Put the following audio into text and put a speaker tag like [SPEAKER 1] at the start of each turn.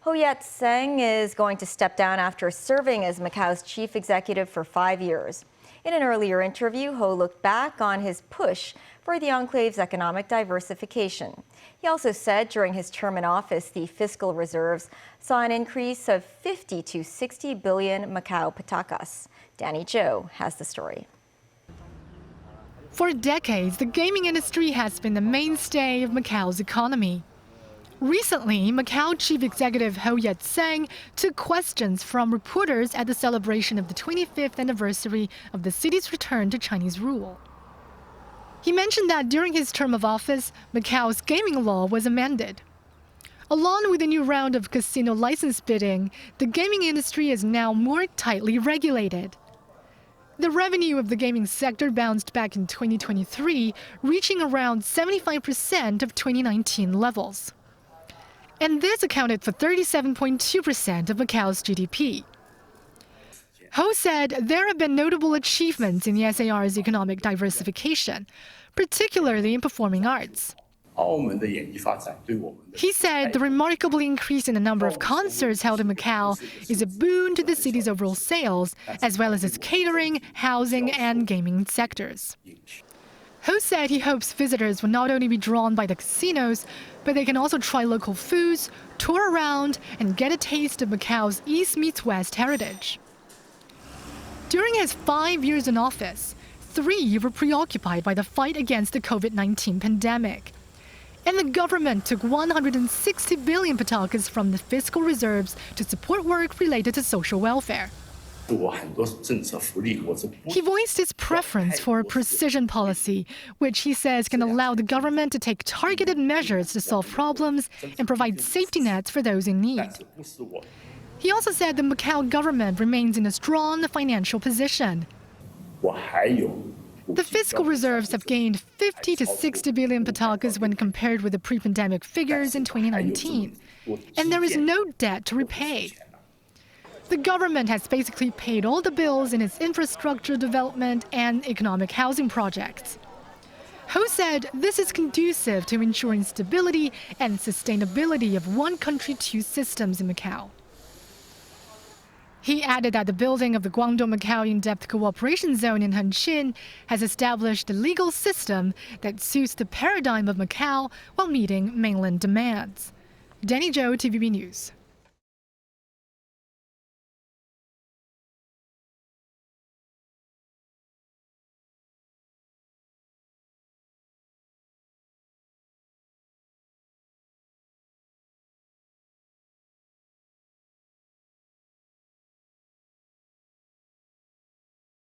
[SPEAKER 1] Yat-seng is going to step down after serving as Macao's chief executive for 5 years. In an earlier interview, He looked back on his push for the enclave's economic diversification. He also said during his term in office, the fiscal reserves saw an increase of 50 to 60 billion Macao patacas. Danny Zhou has the story.
[SPEAKER 2] For decades, the gaming industry has been the mainstay of Macao's economy. Recently, Macao Chief Executive Yat-seng took questions from reporters at the celebration of the 25th anniversary of the city's return to Chinese rule. He mentioned that during his term of office, Macao's gaming law was amended. Along with a new round of casino license bidding, the gaming industry is now more tightly regulated. The revenue of the gaming sector bounced back in 2023, reaching around 75% of 2019 levels. And this accounted for 37.2% of Macao's GDP. He said there have been notable achievements in the SAR's economic diversification, particularly in performing arts. He said the remarkable increase in the number of concerts held in Macao is a boon to the city's overall sales, as well as its catering, housing, and gaming sectors. He said he hopes visitors will not only be drawn by the casinos, but they can also try local foods, tour around, and get a taste of Macao's East meets West heritage. During his 5 years in office, 3 were preoccupied by the fight against the COVID-19 pandemic. And the government took 160 billion patacas from the fiscal reserves to support work related to social welfare. He voiced his preference for a precision policy, which he says can allow the government to take targeted measures to solve problems and provide safety nets for those in need. He also said the Macao government remains in a strong financial position. The fiscal reserves have gained 50 to 60 billion patacas when compared with the pre-pandemic figures in 2019, and there is no debt to repay. The government has basically paid all the bills in its infrastructure development and economic housing projects. He said this is conducive to ensuring stability and sustainability of one country, two systems in Macao. He added that the building of the Guangdong-Macao in-depth cooperation zone in Hengqin has established a legal system that suits the paradigm of Macao while meeting mainland demands. Danny Zhou, TVB News.